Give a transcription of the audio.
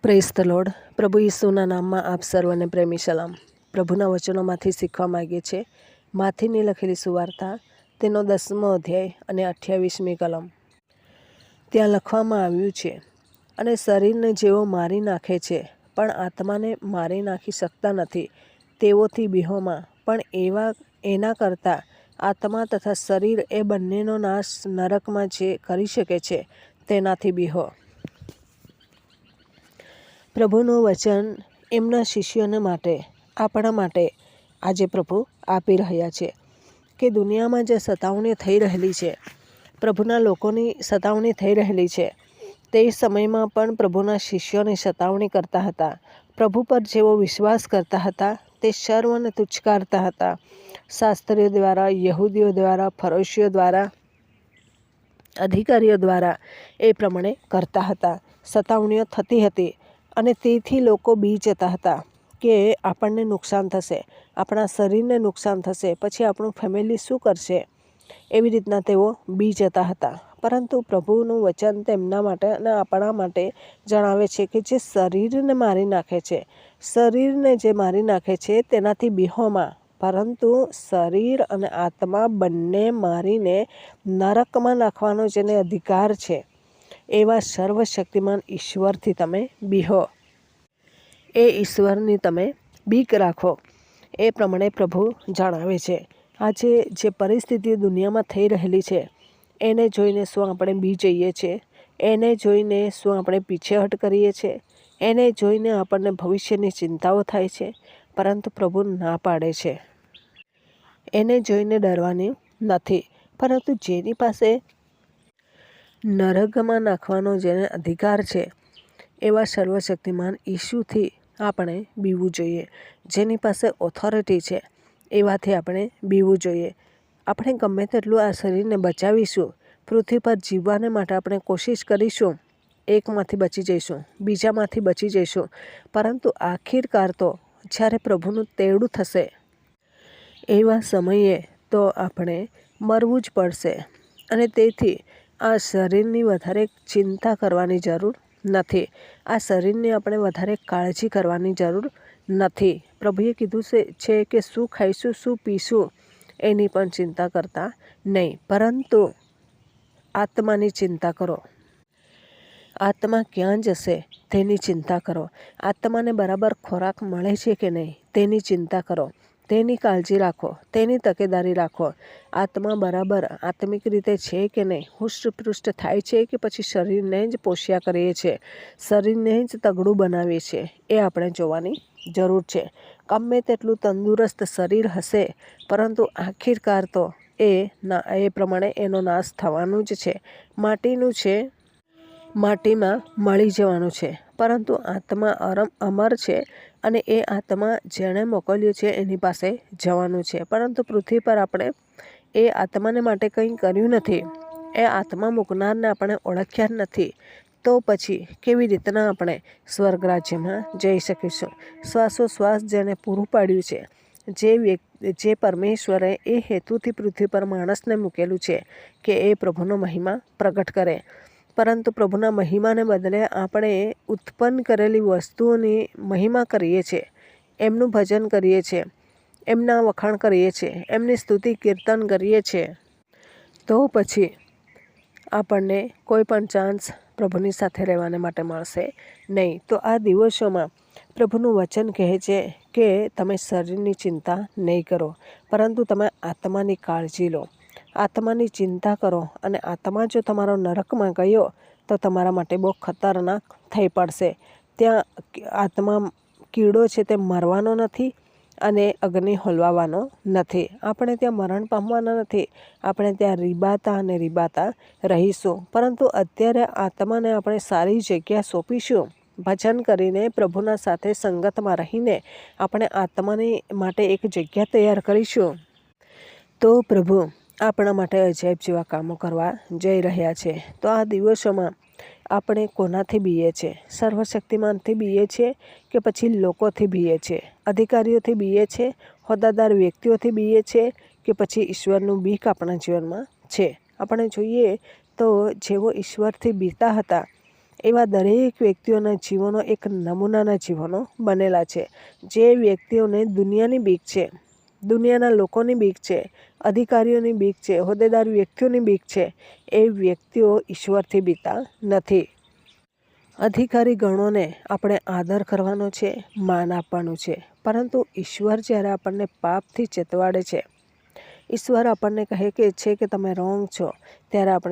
Praise the lord. પ્રભુ ઈસુના નામમાં આપ સર્વને પ્રેમી સલામ. પ્રભુના વચનોમાંથી શીખવા માગીએ છીએ. માથીની લખેલી સુવાર્તા તેનો 10મો અધ્યાય અને 28મી કલમ. ત્યાં લખવામાં આવ્યું છે, અને શરીરને જેઓ મારી નાખે છે પણ આત્માને મારી નાખી શકતા નથી, તેઓથી બીહોમાં. પણ એના કરતાં આત્મા તથા શરીર એ બંનેનો નાશ નરકમાં જે કરી શકે છે તેનાથી બીહો. પ્રભુનું વચન એમના શિષ્યોને માટે, આપણા માટે આજે પ્રભુ આપી રહ્યા છે કે દુનિયામાં જે સતાવણી થઈ રહેલી છે, પ્રભુના લોકોની સતાવણી થઈ રહેલી છે, તે સમયમાં પણ પ્રભુના શિષ્યોની સતાવણી કરતા હતા. પ્રભુ પર જેઓ વિશ્વાસ કરતા હતા તે સર્વને તુચ્છકારતા હતા. શાસ્ત્રીઓ દ્વારા, યહૂદીઓ દ્વારા, ફરોશીઓ દ્વારા, અધિકારીઓ દ્વારા એ પ્રમાણે કરતા હતા. સતાવણીઓ થતી હતી અને તેથી લોકો બી જતા હતા કે આપણને નુકસાન થશે, આપણા શરીરને નુકસાન થશે, પછી આપણું ફેમિલી શું કરશે, એવી રીતના તેઓ બી જતા હતા. પરંતુ પ્રભુનું વચન તેમના માટે અને આપણા માટે જણાવે છે કે જે શરીરને મારી નાખે છે, શરીરને જે મારી નાખે છે તેનાથી બીહોમાં. પરંતુ શરીર અને આત્મા બંને મારીને નરકમાં નાખવાનો જેને અધિકાર છે, એવા સર્વશક્તિમાન ઈશ્વરથી તમે બીહો. એ ઈશ્વરની તમે બીક રાખો. એ પ્રમાણે પ્રભુ જણાવે છે. આજે જે પરિસ્થિતિ દુનિયામાં થઈ રહેલી છે, એને જોઈને શું આપણે બી જઈએ છીએ? એને જોઈને શું આપણે પીછેહટ કરીએ છીએ? એને જોઈને આપણને ભવિષ્યની ચિંતાઓ થાય છે? પરંતુ પ્રભુ ના પાડે છે. એને જોઈને ડરવાની નથી, પરંતુ જેની પાસે નરકમાં નાખવાનો જેને અધિકાર છે, એવા સર્વશક્તિમાન ઈશુથી આપણે બીવું જોઈએ. જેની પાસે ઓથોરિટી છે, એવાથી આપણે બીવું જોઈએ. આપણે ગમે તેટલું આ શરીરને બચાવીશું, પૃથ્વી પર જીવવાને માટે આપણે કોશિશ કરીશું, એકમાંથી બચી જઈશું, બીજામાંથી બચી જઈશું, પરંતુ આખિરકાર તો જ્યારે પ્રભુનું તેડું થશે, એવા સમયે તો આપણે મરવું જ પડશે. અને તેથી આ શરીરની વધારે ચિંતા કરવાની જરૂર નથી. આ શરીરની આપણે વધારે કાળજી કરવાની જરૂર નથી. પ્રભુએ કીધું છે કે શું ખાઈશું, શું પીશું, એની પણ ચિંતા કરતા નહીં, પરંતુ આત્માની ચિંતા કરો. આત્મા ક્યાં જશે તેની ચિંતા કરો. આત્માને બરાબર ખોરાક મળે છે કે નહીં તેની ચિંતા કરો. તેની કાળજી રાખો, તેની તકેદારી રાખો. આત્મા બરાબર આત્મિક રીતે છે કે નહીં, હુષ્ટપૃષ્ટ થાય છે કે પછી શરીરને જ પોષ્યા કરીએ છીએ, શરીરને જ તગડું બનાવીએ છીએ, એ આપણે જોવાની જરૂર છે. ગમે તેટલું તંદુરસ્ત શરીર હશે, પરંતુ આખિરકાર તો એ પ્રમાણે એનો નાશ થવાનું જ છે. માટીનું છે, માટીમાં મળી જવાનું છે. પરંતુ આત્મા અમર છે અને એ આત્મા જેણે મોકલ્યો છે એની પાસે જવાનું છે. પરંતુ પૃથ્વી પર આપણે એ આત્માને માટે કંઈ કર્યું નથી, એ આત્મા મૂકનારને આપણે ઓળખ્યા જ નથી, તો પછી કેવી રીતના આપણે સ્વર્ગ રાજ્યમાં જઈ શકીશું? શ્વાસોશ્વાસ જેને પૂરું પાડ્યું છે, જે પરમેશ્વરે એ હેતુથી પૃથ્વી પર માણસને મૂકેલું છે કે એ પ્રભુનો મહિમા પ્રગટ કરે. પરંતુ પ્રભુના મહિમાને બદલે આપણે ઉત્પન્ન કરેલી વસ્તુઓની મહિમા કરીએ છીએ, એમનું ભજન કરીએ છીએ, એમના વખાણ કરીએ છીએ, એમની સ્તુતિ કીર્તન કરીએ છીએ, તો પછી આપણને કોઈ પણ ચાન્સ પ્રભુની સાથે રહેવાને માટે મળશે નહીં. તો આ દિવસોમાં પ્રભુનું વચન કહે છે કે તમે શરીરની ચિંતા નહીં કરો, પરંતુ તમે આત્માની કાળજી લો, આત્માની ચિંતા કરો. અને આત્મા જો તમારો નરકમાં ગયો તો તમારા માટે બહુ ખતરનાક થઈ પડશે. ત્યાં આત્મા કીડો છે તે મરવાનો નથી અને અગ્નિ હોલવાવાનો નથી. આપણે ત્યાં મરણ પામવાના નથી, આપણે ત્યાં રીબાતા અને રીબાતા રહીશું. પરંતુ અત્યારે આત્માને આપણે સારી જગ્યા સોંપીશું. ભજન કરીને, પ્રભુના સાથે સંગતમાં રહીને આપણે આત્માની માટે એક જગ્યા તૈયાર કરીશું, તો પ્રભુ આપણા માટે અજાયબ જેવા કામો કરવા જઈ રહ્યા છે. તો આ દિવસોમાં આપણે કોનાથી બીએ છીએ? સર્વશક્તિમાનથી બીએ છીએ કે પછી લોકોથી બીએ છીએ? અધિકારીઓથી બીએ છીએ? હોદ્દાદાર વ્યક્તિઓથી બીએ છીએ કે પછી ઈશ્વરનું બીક આપણા જીવનમાં છે? આપણે જોઈએ તો જેઓ ઈશ્વરથી બીતા હતા એવા દરેક વ્યક્તિઓના જીવનો એક નમૂનાના જીવનો બનેલા છે. જે વ્યક્તિઓને દુનિયાની બીક છે, દુનિયાના લોકોની બીક છે, અધિકારીઓની બીક છે, હોદ્દેદાર વ્યક્તિઓની બીક છે, એ વ્યક્તિઓ ઈશ્વરથી બીતા નથી. અધિકારી ગણોને આપણે આદર કરવાનો છે, માન આપવાનું છે. પરંતુ ઈશ્વર જ્યારે આપણને પાપથી ચેતવાડે છે, ઈશ્વર આપણને કહે કે છે કે તમે રોંગ છો, ત્યારે આપણે